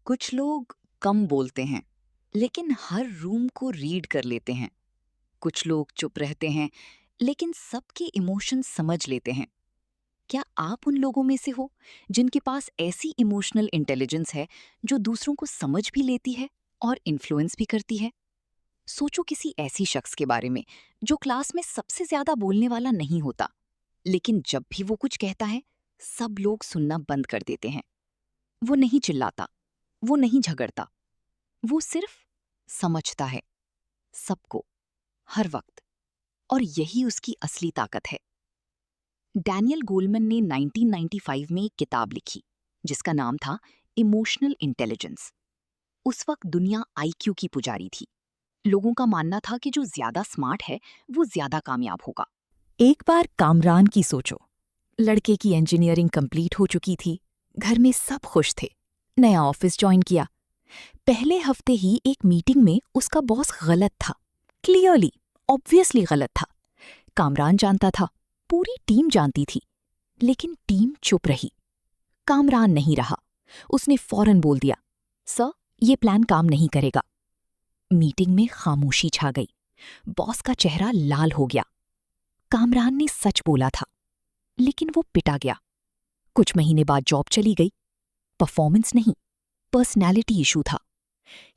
कुछ लोग कम बोलते हैं लेकिन हर रूम को रीड कर लेते हैं। कुछ लोग चुप रहते हैं लेकिन सबके इमोशंस समझ लेते हैं। क्या आप उन लोगों में से हो जिनके पास ऐसी इमोशनल इंटेलिजेंस है जो दूसरों को समझ भी लेती है और इन्फ्लुएंस भी करती है? सोचो किसी ऐसी शख्स के बारे में जो क्लास में सबसे ज्यादा बोलने वाला नहीं होता, लेकिन जब भी वो कुछ कहता है सब लोग सुनना बंद कर देते हैं। वो नहीं चिल्लाता, वो नहीं झगड़ता, वो सिर्फ समझता है सबको, हर वक्त। और यही उसकी असली ताकत है। डैनियल गोलमैन ने 1995 में एक किताब लिखी जिसका नाम था इमोशनल इंटेलिजेंस। उस वक्त दुनिया आईक्यू की पुजारी थी। लोगों का मानना था कि जो ज्यादा स्मार्ट है वो ज्यादा कामयाब होगा। एक बार कामरान की सोचो। लड़के की इंजीनियरिंग कंप्लीट हो चुकी थी। घर में सब खुश थे। नया ऑफिस ज्वाइन किया। पहले हफ्ते ही एक मीटिंग में उसका बॉस गलत था। क्लियरली, ऑब्वियसली गलत था। कामरान जानता था, पूरी टीम जानती थी, लेकिन टीम चुप रही। कामरान नहीं रहा। उसने फौरन बोल दिया, सर, ये प्लान काम नहीं करेगा। मीटिंग में खामोशी छा गई। बॉस का चेहरा लाल हो गया। कामरान ने सच बोला था, लेकिन वो पिटा गया। कुछ महीने बाद जॉब चली गई। परफॉर्मेंस नहीं, पर्सनैलिटी इशू था।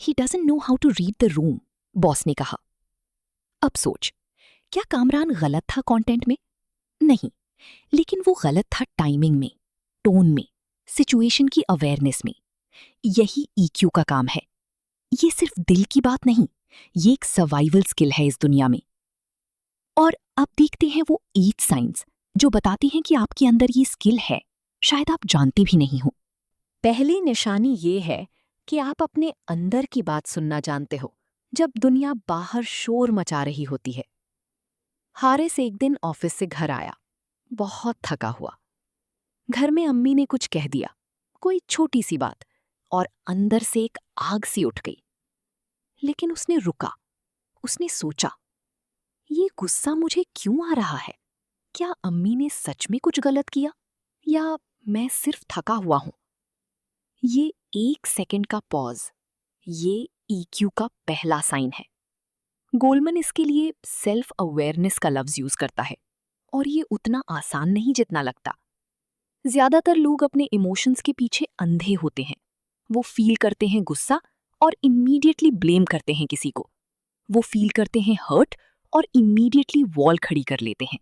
He doesn't know how to read the room, boss ने कहा। अब सोच, क्या कामरान गलत था कंटेंट में? नहीं, लेकिन वो गलत था टाइमिंग में, टोन में, सिचुएशन की अवेयरनेस में। यही ईक्यू का काम है। ये सिर्फ दिल की बात नहीं, ये एक सर्वाइवल स्किल है इस दुनिया में। और अब देखते हैं वो 8 साइंस जो बताती हैं कि आपके अंदर ये स्किल है, शायद आप जानते भी नहीं हो। पहली निशानी ये है कि आप अपने अंदर की बात सुनना जानते हो जब दुनिया बाहर शोर मचा रही होती है। हारिस एक दिन ऑफिस से घर आया, बहुत थका हुआ। घर में अम्मी ने कुछ कह दिया, कोई छोटी सी बात, और अंदर से एक आग सी उठ गई। लेकिन उसने रुका। उसने सोचा, ये गुस्सा मुझे क्यों आ रहा है? क्या अम्मी ने सच में कुछ गलत किया, या मैं सिर्फ थका हुआ हूं? ये 1 सेकंड का पॉज, ये ईक्यू का पहला साइन है। गोलमन इसके लिए सेल्फ अवेयरनेस का लफ्ज यूज करता है, और ये उतना आसान नहीं जितना लगता। ज्यादातर लोग अपने इमोशंस के पीछे अंधे होते हैं। वो फील करते हैं गुस्सा और इमीडिएटली ब्लेम करते हैं किसी को। वो फील करते हैं हर्ट और इमीडिएटली वॉल खड़ी कर लेते हैं।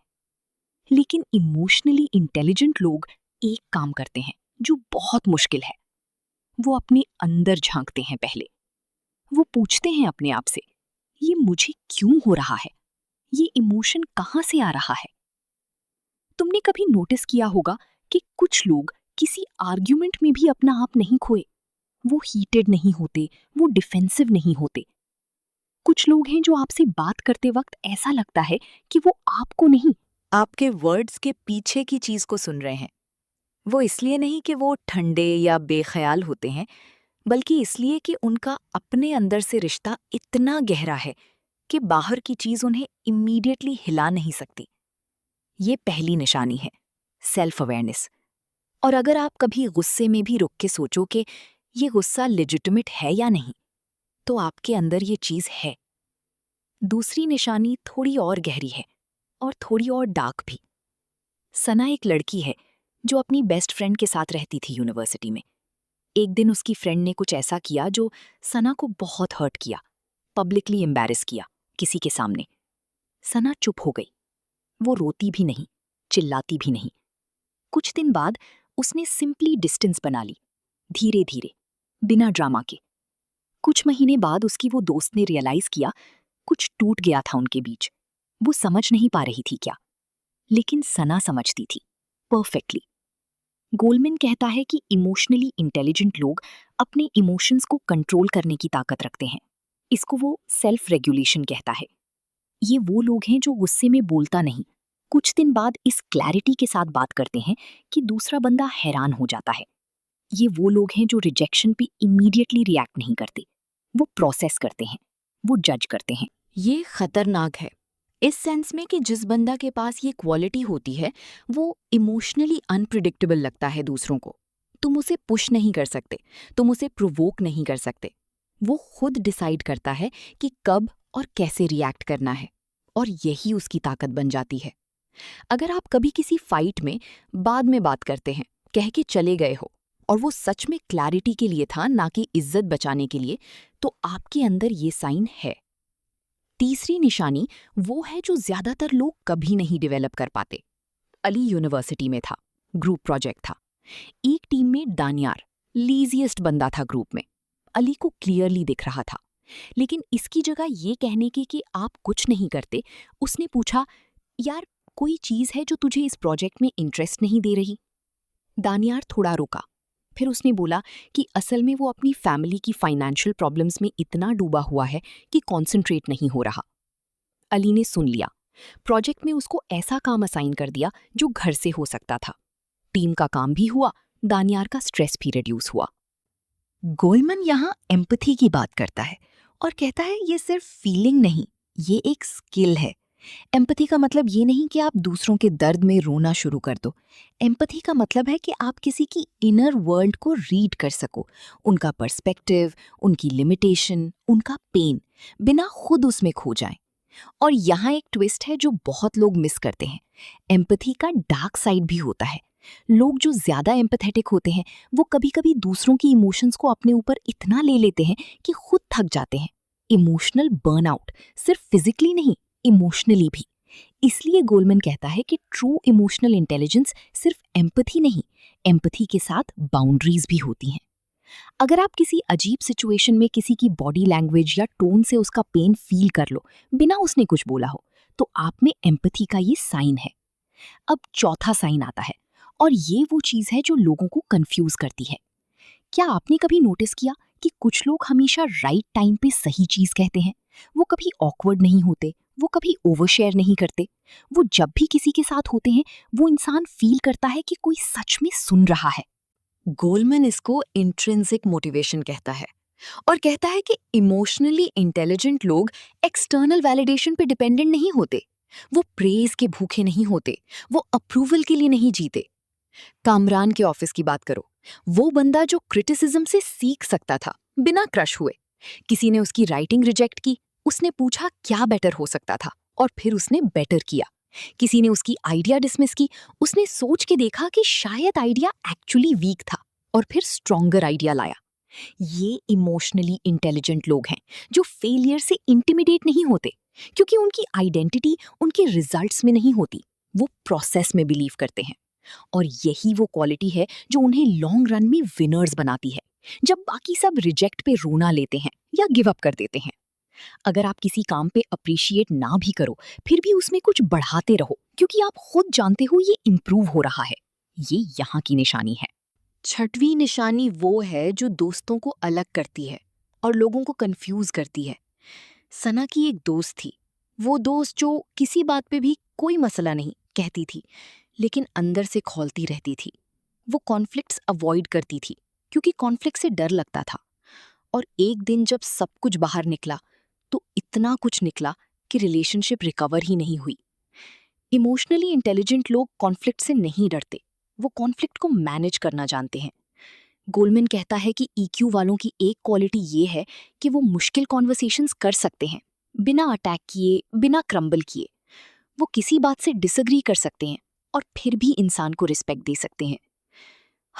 लेकिन इमोशनली इंटेलिजेंट लोग एक काम करते हैं जो बहुत मुश्किल है। वो अपने अंदर झांकते हैं पहले। वो पूछते हैं अपने आप से, ये मुझे क्यों हो रहा है? ये इमोशन कहाँ से आ रहा है? तुमने कभी नोटिस किया होगा कि कुछ लोग किसी आर्ग्यूमेंट में भी अपना आप नहीं खोए। वो हीटेड नहीं होते, वो डिफेंसिव नहीं होते। कुछ लोग हैं जो आपसे बात करते वक्त ऐसा लगता है कि वो आपको नहीं, आपके वर्ड्स के पीछे की चीज को सुन रहे हैं। वो इसलिए नहीं कि वो ठंडे या बेख्याल होते हैं, बल्कि इसलिए कि उनका अपने अंदर से रिश्ता इतना गहरा है कि बाहर की चीज उन्हें इमीडिएटली हिला नहीं सकती। ये पहली निशानी है, सेल्फ अवेयरनेस। और अगर आप कभी गुस्से में भी रुक के सोचो कि ये गुस्सा लेजिटिमेट है या नहीं, तो आपके अंदर ये चीज है। दूसरी निशानी थोड़ी और गहरी है और थोड़ी और डार्क भी। सना एक लड़की है जो अपनी बेस्ट फ्रेंड के साथ रहती थी यूनिवर्सिटी में। एक दिन उसकी फ्रेंड ने कुछ ऐसा किया जो सना को बहुत हर्ट किया, पब्लिकली एम्बैरेस किया किसी के सामने। सना चुप हो गई। वो रोती भी नहीं, चिल्लाती भी नहीं। कुछ दिन बाद उसने सिंपली डिस्टेंस बना ली, धीरे धीरे, बिना ड्रामा के। कुछ महीने बाद उसकी वो दोस्त ने रियलाइज किया कुछ टूट गया था उनके बीच। वो समझ नहीं पा रही थी क्या, लेकिन सना समझती थी परफेक्टली। गोलमैन कहता है कि इमोशनली इंटेलिजेंट लोग अपने इमोशंस को कंट्रोल करने की ताकत रखते हैं। इसको वो सेल्फ रेगुलेशन कहता है। ये वो लोग हैं जो गुस्से में बोलता नहीं, कुछ दिन बाद इस क्लैरिटी के साथ बात करते हैं कि दूसरा बंदा हैरान हो जाता है। ये वो लोग हैं जो रिजेक्शन पे इमीडिएटली रिएक्ट नहीं करते, वो प्रोसेस करते हैं, वो जज करते हैं। ये खतरनाक है इस सेंस में कि जिस बंदा के पास ये क्वालिटी होती है वो इमोशनली अनप्रिडिक्टेबल लगता है दूसरों को। तुम उसे पुश नहीं कर सकते, तुम उसे प्रोवोक नहीं कर सकते। वो खुद डिसाइड करता है कि कब और कैसे रिएक्ट करना है, और यही उसकी ताकत बन जाती है। अगर आप कभी किसी फाइट में बाद में बात करते हैं कह के चले गए हो, और वो सच में क्लैरिटी के लिए था ना कि इज्जत बचाने के लिए, तो आपके अंदर ये साइन है। तीसरी निशानी वो है जो ज्यादातर लोग कभी नहीं डेवलप कर पाते। अली यूनिवर्सिटी में था, ग्रुप प्रोजेक्ट था। एक टीम में दानियार लीजिएस्ट बंदा था ग्रुप में। अली को क्लियरली दिख रहा था, लेकिन इसकी जगह ये कहने के कि आप कुछ नहीं करते, उसने पूछा, यार कोई चीज है जो तुझे इस प्रोजेक्ट में इंटरेस्ट नहीं दे रही? दानियार थोड़ा रुका, फिर उसने बोला कि असल में वो अपनी फैमिली की फाइनेंशियल प्रॉब्लम्स में इतना डूबा हुआ है कि कॉन्सेंट्रेट नहीं हो रहा। अली ने सुन लिया, प्रोजेक्ट में उसको ऐसा काम असाइन कर दिया जो घर से हो सकता था। टीम का काम भी हुआ, दानियार का स्ट्रेस भी रिड्यूस हुआ। गोलमन यहाँ एम्पथी की बात करता है और कहता है ये सिर्फ फीलिंग नहीं, ये एक स्किल है। एम्पथी का मतलब ये नहीं कि आप दूसरों के दर्द में रोना शुरू कर दो। एम्पथी का मतलब है कि आप किसी की इनर वर्ल्ड को रीड कर सको, उनका पर्सपेक्टिव, उनकी लिमिटेशन, उनका पेन, बिना खुद उसमें खो जाएं। और यहाँ एक ट्विस्ट है जो बहुत लोग मिस करते हैं। एम्पथी का डार्क साइड भी होता है। लोग जो ज्यादा एम्पथेटिक होते हैं वो कभी-कभी दूसरों की इमोशंस को अपने ऊपर इतना ले लेते हैं कि खुद थक जाते हैं। इमोशनल बर्नआउट, सिर्फ फिजिकली नहीं, इमोशनली भी। इसलिए गोलमैन कहता है कि ट्रू इमोशनल इंटेलिजेंस सिर्फ एम्पथी नहीं, एम्पथी के साथ बाउंड्रीज भी होती हैं। अगर आप किसी अजीब सिचुएशन में किसी की बॉडी लैंग्वेज या टोन से उसका पेन फील कर लो बिना उसने कुछ बोला हो, तो आप में एम्पथी का ये साइन है। अब चौथा साइन आता है, और ये वो चीज है जो लोगों को कंफ्यूज करती है। क्या आपने कभी नोटिस किया कि कुछ लोग हमेशा राइट टाइम पे सही चीज कहते हैं? वो कभी ऑकवर्ड नहीं होते, वो कभी ओवरशेयर नहीं करते। वो जब भी किसी के साथ होते हैं वो इंसान फील करता है कि कोई सच में सुन रहा है। गोलमैन इसको इंट्रिंसिक मोटिवेशन कहता है, और कहता है कि इमोशनली इंटेलिजेंट लोग एक्सटर्नल वैलिडेशन पे डिपेंडेंट नहीं होते। वो प्रेज के भूखे नहीं होते, वो अप्रूवल के लिए नहीं जीते। कामरान के ऑफिस की बात करो, वो बंदा जो क्रिटिसिज्म से सीख सकता था बिना क्रश हुए। किसी ने उसकी राइटिंग रिजेक्ट की, उसने पूछा क्या बेटर हो सकता था, और फिर उसने बेटर किया। किसी ने उसकी आइडिया डिसमिस की, उसने सोच के देखा कि शायद आइडिया एक्चुअली वीक था, और फिर स्ट्रॉन्गर आइडिया लाया। ये इमोशनली इंटेलिजेंट लोग हैं जो फेलियर से इंटिमिडेट नहीं होते, क्योंकि उनकी आइडेंटिटी उनके रिजल्ट्स में नहीं होती, वो प्रोसेस में बिलीव करते हैं। और यही वो क्वालिटी है जो उन्हें लॉन्ग रन में विनर्स बनाती है, जब बाकी सब रिजेक्ट पे रोना लेते हैं या गिव अप कर देते हैं। अगर आप किसी काम पे अप्रिशिएट ना भी करो, फिर भी उसमें कुछ बढ़ाते रहो, क्योंकि आप खुद जानते हो ये इम्प्रूव हो रहा है, ये यहाँ की निशानी है। छठवीं निशानी वो है जो दोस्तों को अलग करती है और लोगों को कंफ्यूज करती है। सना की एक दोस्त थी, वो दोस्त जो किसी बात पे भी कोई मसला नहीं कहती थी, लेकिन अंदर से खौलती रहती थी। वो कॉन्फ्लिक्ट्स अवॉइड करती थी क्योंकि कॉन्फ्लिक्ट से डर लगता था। और एक दिन जब सब कुछ बाहर निकला तो इतना कुछ निकला कि रिलेशनशिप रिकवर ही नहीं हुई। इमोशनली इंटेलिजेंट लोग कॉन्फ्लिक्ट से नहीं डरते, वो कॉन्फ्लिक्ट को मैनेज करना जानते हैं। गोलमैन कहता है कि ईक्यू वालों की एक क्वालिटी ये है कि वो मुश्किल कॉन्वर्सेशंस कर सकते हैं, बिना अटैक किए, बिना क्रम्बल किए। वो किसी बात से डिसएग्री कर सकते हैं और फिर भी इंसान को रिस्पेक्ट दे सकते हैं।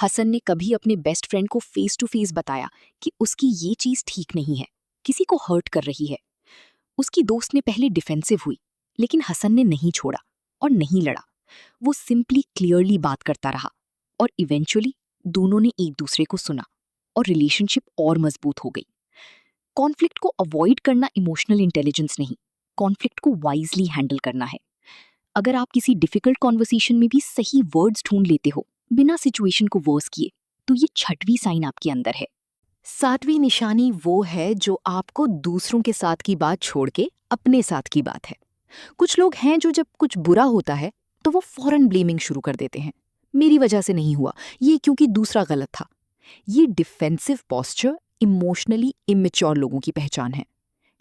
हसन ने कभी अपने बेस्ट फ्रेंड को फेस टू फेस बताया कि उसकी ये चीज ठीक नहीं है, किसी को हर्ट कर रही है। उसकी दोस्त ने पहले डिफेंसिव हुई, लेकिन हसन ने नहीं छोड़ा और नहीं लड़ा। वो सिंपली क्लियरली बात करता रहा, और इवेंचुअली दोनों ने एक दूसरे को सुना और रिलेशनशिप और मजबूत हो गई। कॉन्फ्लिक्ट को अवॉइड करना इमोशनल इंटेलिजेंस नहीं, कॉन्फ्लिक्ट को वाइजली हैंडल करना है। अगर आप किसी डिफिकल्ट कॉन्वर्सेशन में भी सही वर्ड्स ढूंढ लेते हो बिना सिचुएशन को वर्स किए, तो ये छठवीं साइन आपके अंदर है। सातवीं निशानी वो है जो आपको दूसरों के साथ की बात छोड़ के अपने साथ की बात है। कुछ लोग हैं जो जब कुछ बुरा होता है तो वो फौरन ब्लेमिंग शुरू कर देते हैं, मेरी वजह से नहीं हुआ, ये क्योंकि दूसरा गलत था। ये डिफेंसिव पोस्चर इमोशनली इमेच्योर लोगों की पहचान है।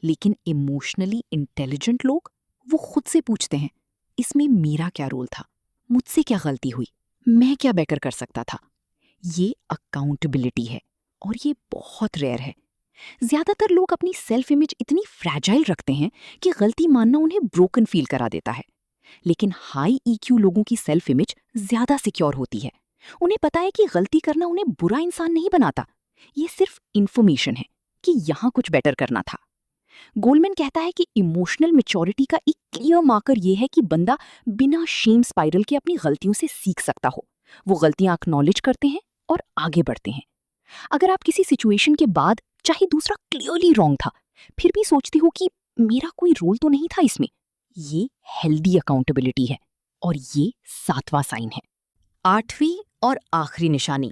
लेकिन इमोशनली इंटेलिजेंट लोग वो खुद से पूछते हैं, इसमें मेरा क्या रोल था, मुझसे क्या गलती हुई, मैं क्या बेहतर कर सकता था। ये अकाउंटेबिलिटी है और ये बहुत रेयर है। ज्यादातर लोग अपनी सेल्फ इमेज इतनी फ्रैजाइल रखते हैं कि गलती मानना उन्हें ब्रोकन फील करा देता है। लेकिन हाई ईक्यू लोगों की सेल्फ इमेज ज्यादा सिक्योर होती है। उन्हें पता है कि गलती करना उन्हें बुरा इंसान नहीं बनाता, ये सिर्फ इंफॉर्मेशन है कि यहाँ कुछ बेटर करना था। गोल्डमैन कहता है कि इमोशनल मैच्योरिटी का एक क्लियर मार्कर ये है कि बंदा बिना शेम स्पाइरल के अपनी गलतियों से सीख सकता हो। वो गलतियां एक्नॉलेज करते हैं और आगे बढ़ते हैं। अगर आप किसी सिचुएशन के बाद, चाहे दूसरा क्लियरली रॉन्ग था, फिर भी सोचते हो कि मेरा कोई रोल तो नहीं था इसमें, ये हेल्दी अकाउंटेबिलिटी है और ये 7वां साइन है। 8वीं और आखिरी निशानी,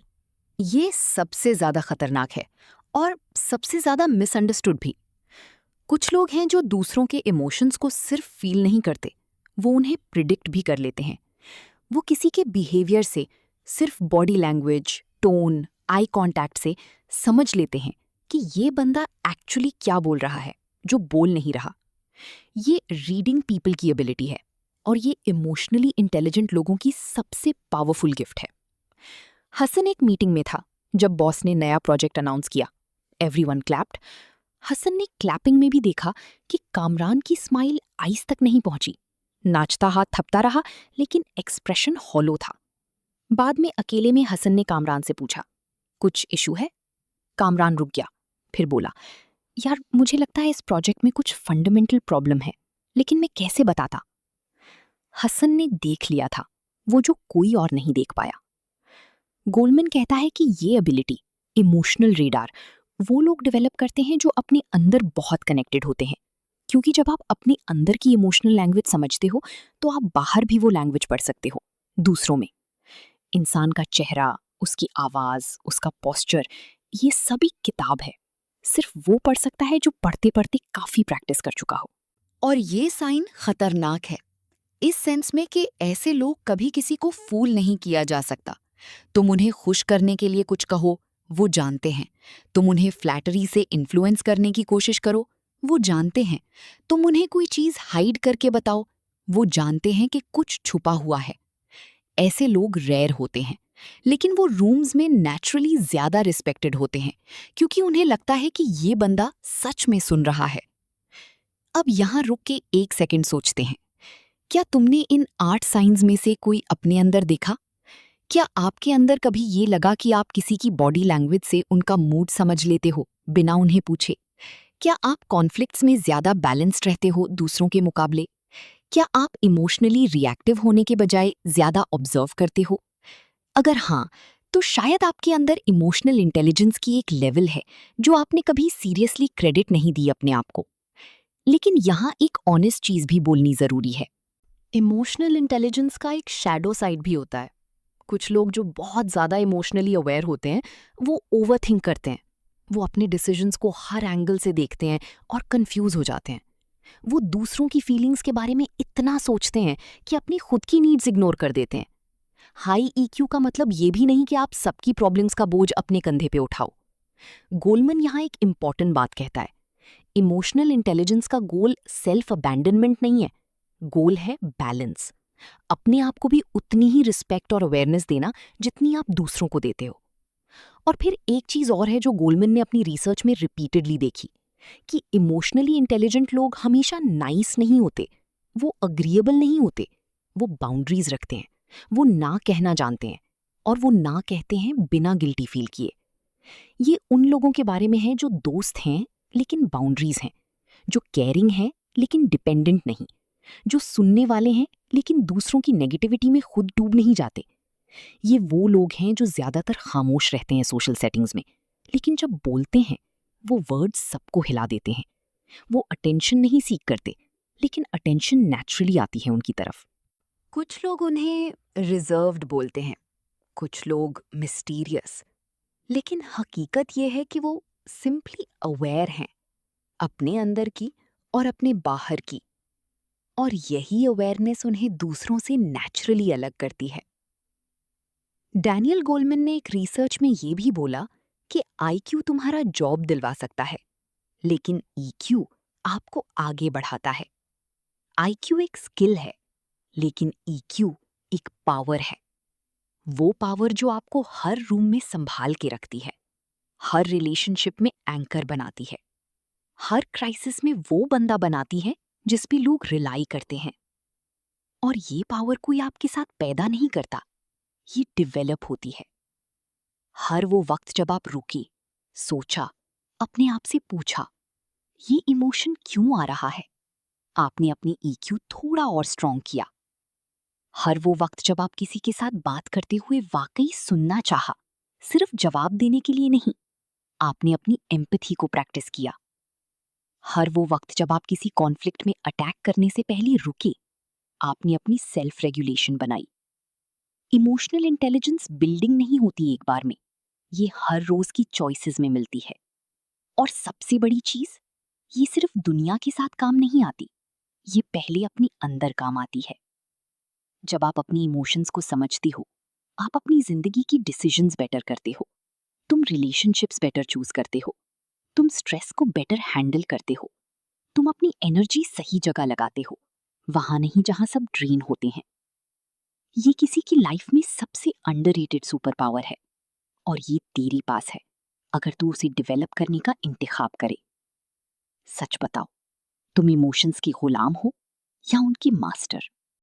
ये सबसे ज्यादा खतरनाक है और सबसे ज्यादा मिसअंडरस्टूड भी। कुछ लोग हैं जो दूसरों के इमोशंस को सिर्फ फील नहीं करते, वो उन्हें प्रिडिक्ट भी कर लेते हैं। वो किसी के बिहेवियर से, सिर्फ body language, tone, eye contact से समझ लेते हैं कि ये बंदा एक्चुअली क्या बोल रहा है, जो बोल नहीं रहा। ये रीडिंग पीपल की एबिलिटी है और ये इमोशनली इंटेलिजेंट लोगों की सबसे पावरफुल गिफ्ट है। हसन एक मीटिंग में था जब बॉस ने नया प्रोजेक्ट अनाउंस किया। Everyone clapped. हसन ने क्लैपिंग में भी देखा कि कामरान की स्माइल आईज तक नहीं पहुंची। नाचता हाथ थपता रहा, लेकिन एक्सप्रेशन हॉलो था। बाद में अकेले में हसन ने कामरान से पूछा, कुछ इशू है? कामरान रुक गया, फिर बोला, यार मुझे लगता है इस प्रोजेक्ट में कुछ फंडामेंटल प्रॉब्लम है, लेकिन मैं कैसे बताता? हसन ने देख लिया था वो जो कोई और नहीं देख पाया। गोल्डमैन कहता है कि ये एबिलिटी, इमोशनल रेडार, वो लोग डेवलप करते हैं जो अपने अंदर बहुत कनेक्टेड होते हैं। क्योंकि जब आप अपने अंदर की इमोशनल लैंग्वेज समझते हो तो आप बाहर भी वो लैंग्वेज पढ़ सकते हो, दूसरों में। इंसान का चेहरा, उसकी आवाज, उसका पोस्चर, ये सभी किताब है। सिर्फ वो पढ़ सकता है जो पढ़ते पढ़ते काफी प्रैक्टिस कर चुका हो। और ये साइन खतरनाक है इस सेंस में कि ऐसे लोग कभी किसी को फूल नहीं किया जा सकता। तुम उन्हें खुश करने के लिए कुछ कहो, वो जानते हैं। तुम उन्हें फ्लैटरी से इन्फ्लुएंस करने की कोशिश करो, वो जानते हैं। तुम उन्हें कोई चीज हाइड करके बताओ, वो जानते हैं कि कुछ छुपा हुआ है। ऐसे लोग रेयर होते हैं, लेकिन वो रूम्स में नेचुरली ज्यादा रिस्पेक्टेड होते हैं, क्योंकि उन्हें लगता है कि ये बंदा सच में सुन रहा है। अब यहां रुक के एक सेकंड सोचते हैं, क्या तुमने इन 8 साइंस में से कोई अपने अंदर देखा? क्या आपके अंदर कभी ये लगा कि आप किसी की बॉडी लैंग्वेज से उनका मूड समझ लेते हो बिना उन्हें पूछे? क्या आप कॉन्फ्लिक्ट्स में ज्यादा बैलेंस्ड रहते हो दूसरों के मुकाबले? क्या आप इमोशनली रिएक्टिव होने के बजाय ज्यादा ऑब्जर्व करते हो? अगर हाँ, तो शायद आपके अंदर इमोशनल इंटेलिजेंस की एक लेवल है जो आपने कभी सीरियसली क्रेडिट नहीं दी अपने आप को। लेकिन यहाँ एक ऑनेस्ट चीज भी बोलनी जरूरी है। इमोशनल इंटेलिजेंस का एक शैडो साइड भी होता है। कुछ लोग जो बहुत ज़्यादा इमोशनली अवेयर होते हैं, वो ओवरथिंक करते हैं। वो अपने डिसीजंस को हर एंगल से देखते हैं और कंफ्यूज हो जाते हैं। वो दूसरों की फीलिंग्स के बारे में इतना सोचते हैं कि अपनी खुद की नीड्स इग्नोर कर देते हैं। हाई ईक्यू का मतलब ये भी नहीं कि आप सबकी प्रॉब्लम्स का बोझ अपने कंधे पे उठाओ। गोल्डमैन यहाँ एक इंपॉर्टेंट बात कहता है, इमोशनल इंटेलिजेंस का गोल सेल्फ अबैंडनमेंट नहीं है, गोल है बैलेंस। अपने आप को भी उतनी ही रिस्पेक्ट और अवेयरनेस देना जितनी आप दूसरों को देते हो। और फिर एक चीज और है जो गोल्डमैन ने अपनी रिसर्च में रिपीटेडली देखी, कि इमोशनली इंटेलिजेंट लोग हमेशा नाइस नहीं होते, वो अग्रीएबल नहीं होते, वो बाउंड्रीज रखते हैं, वो ना कहना जानते हैं, और वो ना कहते हैं बिना गिल्टी फील किए। ये उन लोगों के बारे में है जो दोस्त हैं लेकिन बाउंड्रीज हैं, जो केयरिंग हैं लेकिन डिपेंडेंट नहीं, जो सुनने वाले हैं लेकिन दूसरों की नेगेटिविटी में खुद डूब नहीं जाते। ये वो लोग हैं जो ज्यादातर खामोश रहते हैं सोशल सेटिंग्स में, लेकिन जब बोलते हैं वो वर्ड्स सबको हिला देते हैं। वो अटेंशन नहीं सीख करते, लेकिन अटेंशन नेचुरली आती है उनकी तरफ। कुछ लोग उन्हें रिजर्व्ड बोलते हैं, कुछ लोग मिस्टीरियस, लेकिन हकीकत ये है कि वो सिंपली अवेयर हैं, अपने अंदर की और अपने बाहर की। और यही अवेयरनेस उन्हें दूसरों से नेचुरली अलग करती है। डैनियल गोल्डमैन ने एक रिसर्च में ये भी बोला कि आईक्यू तुम्हारा जॉब दिलवा सकता है, लेकिन ईक्यू आपको आगे बढ़ाता है। आईक्यू एक स्किल है, लेकिन ईक्यू एक पावर है। वो पावर जो आपको हर रूम में संभाल के रखती है, हर रिलेशनशिप में एंकर बनाती है, हर क्राइसिस में वो बंदा बनाती है जिस पे लोग रिलाई करते हैं। और ये पावर कोई आपके साथ पैदा नहीं करता, ये डेवलप होती है। हर वो वक्त जब आप रुके, सोचा, अपने आप से पूछा, ये इमोशन क्यों आ रहा है, आपने अपनी ईक्यू थोड़ा और स्ट्रॉन्ग किया। हर वो वक्त जब आप किसी के साथ बात करते हुए वाकई सुनना चाहा, सिर्फ जवाब देने के लिए नहीं, आपने अपनी एम्पैथी को प्रैक्टिस किया। हर वो वक्त जब आप किसी कॉन्फ्लिक्ट में अटैक करने से पहले रुके, आपने अपनी सेल्फ रेगुलेशन बनाई। इमोशनल इंटेलिजेंस बिल्डिंग नहीं होती एक बार में, ये हर रोज की चॉइसेस में मिलती है। और सबसे बड़ी चीज, ये सिर्फ दुनिया के साथ काम नहीं आती, ये पहले अपनी अंदर काम आती है। जब आप अपनी इमोशंस को समझती हो, आप अपनी जिंदगी की डिसीजंस बेटर करते हो, तुम रिलेशनशिप्स बेटर चूज करते हो, तुम स्ट्रेस को बेटर हैंडल करते हो, तुम अपनी एनर्जी सही जगह लगाते हो, वहां नहीं जहां सब ड्रेन होते हैं। ये किसी की लाइफ में सबसे अंडररेटेड सुपर पावर है, और ये तेरे पास है, अगर तू उसे डेवलप करने का इंतखाब करे। सच बताओ, तुम इमोशंस के गुलाम हो या उनके मास्टर?